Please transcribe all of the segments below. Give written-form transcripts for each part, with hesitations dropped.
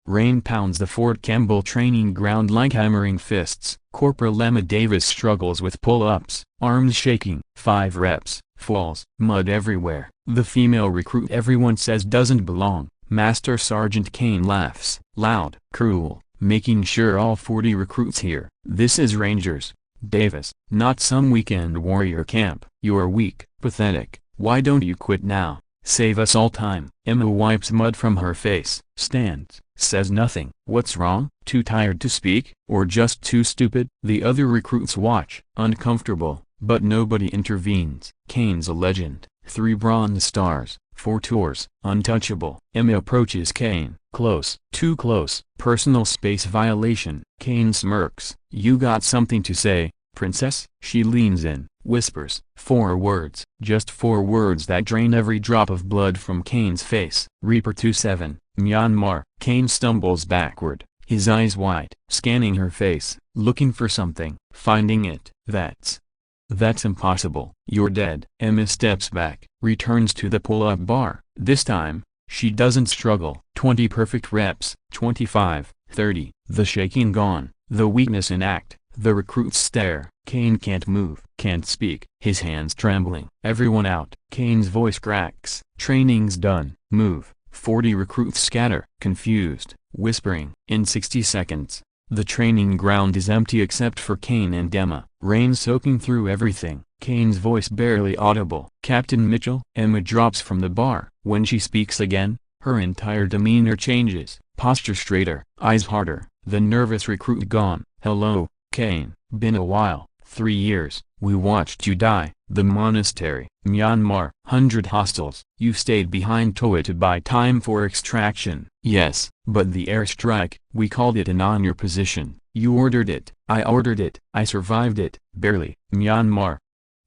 Rain pounds the Fort Campbell training ground like hammering fists. Corporal Emma Davis struggles with pull-ups, arms shaking. 5 reps, falls, mud everywhere. The female recruit everyone says doesn't belong. Master Sergeant Kane laughs, loud, cruel, making sure all 40 recruits hear. This is Rangers. Davis, not some weekend warrior camp. You're weak, pathetic. Why don't you quit now? Save us all time. Emma wipes mud from her face, stands, says nothing. What's wrong? Too tired to speak? Or just too stupid? The other recruits watch, uncomfortable, but nobody intervenes. Kane's a legend. 3 Bronze Stars, 4 tours, untouchable. Emma approaches Kane, close, too close. Personal space violation. Kane smirks. You got something to say, princess? She leans in, whispers. 4 words, just 4 words that drain every drop of blood from Kane's face. Reaper 27, Myanmar. Kane stumbles backward, his eyes wide, scanning her face, looking for something, finding it. That's impossible. You're dead. Emma steps back, returns to the pull-up bar. This time, she doesn't struggle. 20 perfect reps, 25, 30. The shaking gone, the weakness in act. The recruits stare. Kane can't move, can't speak, his hands trembling. Everyone out. Kane's voice cracks. Training's done. Move. 40 recruits scatter, confused, whispering. In 60 seconds, the training ground is empty except for Kane and Emma. Rain soaking through everything. Kane's voice barely audible. Captain Mitchell? Emma drops from the bar. When she speaks again, her entire demeanor changes. Posture straighter, eyes harder. The nervous recruit gone. Hello, Kane. Been a while. 3 years. We watched you die. The monastery. Myanmar. 100 hostiles. You stayed behind Toa to buy time for extraction. Yes, but the airstrike, we called it an on your position. You ordered it. I ordered it. I survived it. Barely. Myanmar.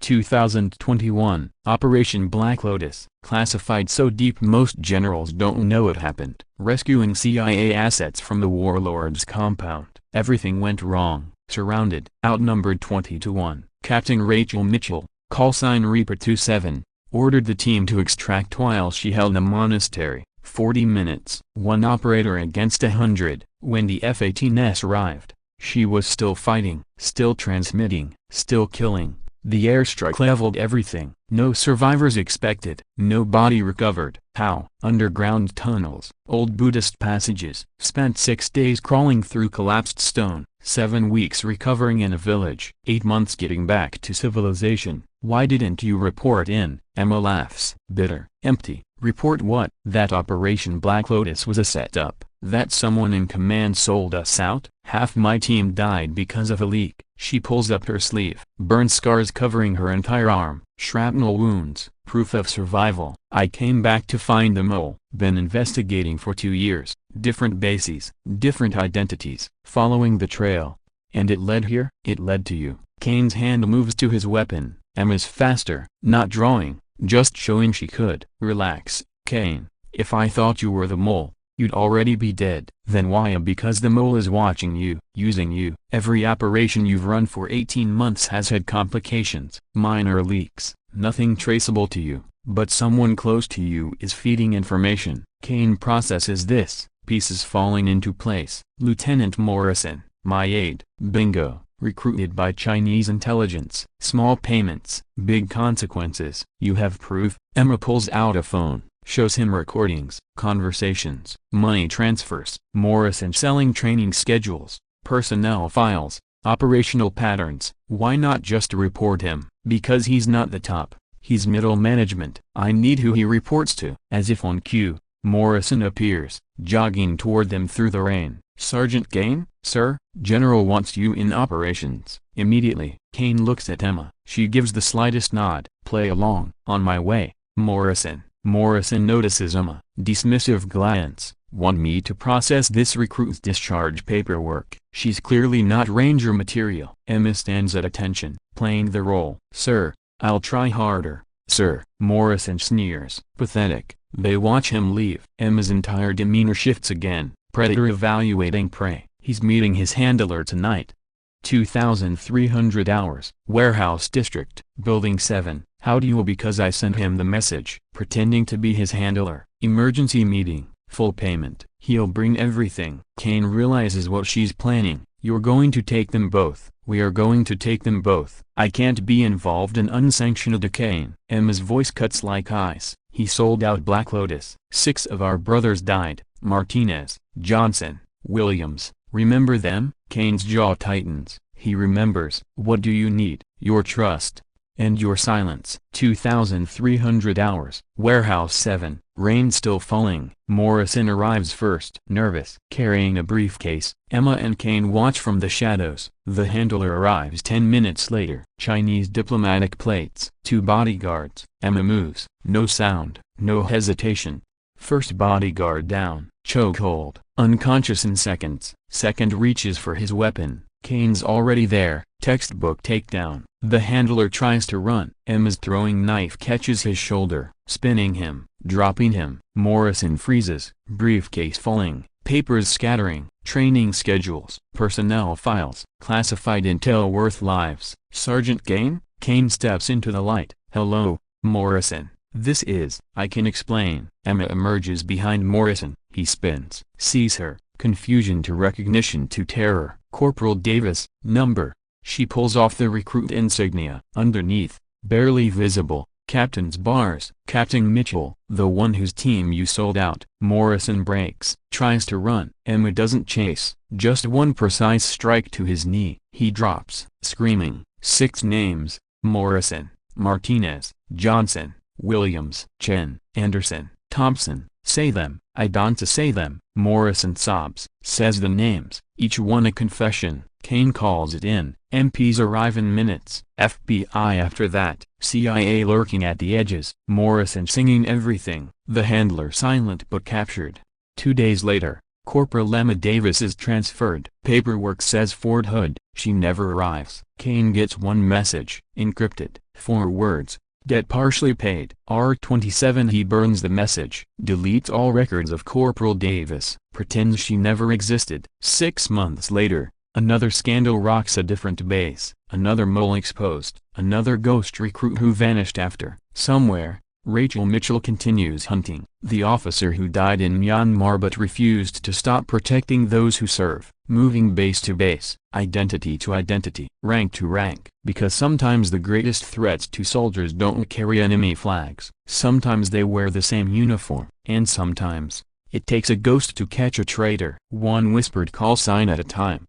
2021. Operation Black Lotus. Classified so deep most generals don't know it happened. Rescuing CIA assets from the warlord's compound. Everything went wrong. Surrounded. Outnumbered 20-1. Captain Rachel Mitchell, callsign Reaper 27, ordered the team to extract while she held the monastery. 40 minutes. 1 operator against 100. When the F-18s arrived, she was still fighting, still transmitting, still killing. The airstrike leveled everything. No survivors expected. No body recovered. How? Underground tunnels, old Buddhist passages. Spent 6 days crawling through collapsed stone. 7 weeks recovering in a village. 8 months getting back to civilization. Why didn't you report in? Emma laughs. Bitter. Empty. Report what? That Operation Black Lotus was a setup. That someone in command sold us out. Half my team died because of a leak. She pulls up her sleeve. Burn scars covering her entire arm. Shrapnel wounds. Proof of survival. I came back to find the mole. Been investigating for 2 years. Different bases. Different identities. Following the trail. And it led here? It led to you. Kane's hand moves to his weapon. Emma's faster. Not drawing. Just showing she could. Relax, Kane. If I thought you were the mole, you'd already be dead. Then why? Because the mole is watching you, using you. Every operation you've run for 18 months has had complications. Minor leaks, nothing traceable to you, but someone close to you is feeding information. Kane processes this, pieces falling into place. Lieutenant Morrison, my aide. Bingo. Recruited by Chinese intelligence. Small payments, big consequences. You have proof? Emma pulls out a phone. Shows him recordings, conversations, money transfers, Morrison selling training schedules, personnel files, operational patterns. Why not just report him? Because he's not the top, he's middle management. I need who he reports to. As if on cue, Morrison appears, jogging toward them through the rain. Sergeant Kane? Sir, General wants you in operations. Immediately. Kane looks at Emma. She gives the slightest nod. Play along. On my way. Morrison. Morrison notices Emma. Dismissive glance. Want me to process this recruit's discharge paperwork? She's clearly not Ranger material. Emma stands at attention, playing the role. Sir, I'll try harder. Sir. Morrison sneers. Pathetic. They watch him leave. Emma's entire demeanor shifts again. Predator evaluating prey. He's meeting his handler tonight. 2,300 hours. Warehouse District, Building 7. How do you? Because I sent him the message. Pretending to be his handler. Emergency meeting. Full payment. He'll bring everything. Kane realizes what she's planning. You're going to take them both. We are going to take them both. I can't be involved in unsanctioned decaying. Emma's voice cuts like ice. He sold out Black Lotus. 6 of our brothers died. Martinez, Johnson, Williams. Remember them? Kane's jaw tightens. He remembers. What do you need? Your trust. And your silence. 2,300 hours. Warehouse 7. Rain still falling. Morrison arrives first. Nervous. Carrying a briefcase. Emma and Kane watch from the shadows. The handler arrives 10 minutes later. Chinese diplomatic plates. 2 bodyguards. Emma moves. No sound. No hesitation. First bodyguard down. Chokehold. Unconscious in seconds. Second reaches for his weapon. Kane's already there. Textbook takedown. The handler tries to run. Emma's throwing knife catches his shoulder, spinning him, dropping him. Morrison freezes, briefcase falling, papers scattering, training schedules, personnel files, classified intel worth lives. Sergeant Kane? Kane steps into the light. Hello, Morrison. This is. I can explain. Emma emerges behind Morrison. He spins, sees her, confusion to recognition to terror. Corporal Davis, number. She pulls off the recruit insignia. Underneath, barely visible, Captain's bars. Captain Mitchell, the one whose team you sold out. Morrison breaks, tries to run. Emma doesn't chase, just one precise strike to his knee. He drops, screaming. 6 names: Morrison, Martinez, Johnson, Williams, Chen, Anderson, Thompson. Say them. I don't say them. Morrison sobs, says the names, each one a confession. Kane calls it in. MPs arrive in minutes. FBI after that. CIA lurking at the edges. Morrison singing everything. The handler silent but captured. 2 days later, Corporal Emma Davis is transferred. Paperwork says Fort Hood. She never arrives. Kane gets one message, encrypted, 4 words. Debt partially paid. R27. He burns the message, deletes all records of Corporal Davis, pretends she never existed. 6 months later, another scandal rocks a different base, another mole exposed, another ghost recruit who vanished after. Somewhere, Rachel Mitchell continues hunting, the officer who died in Myanmar but refused to stop protecting those who serve, moving base to base, identity to identity, rank to rank, because sometimes the greatest threats to soldiers don't carry enemy flags, sometimes they wear the same uniform, and sometimes, it takes a ghost to catch a traitor. One whispered call sign at a time.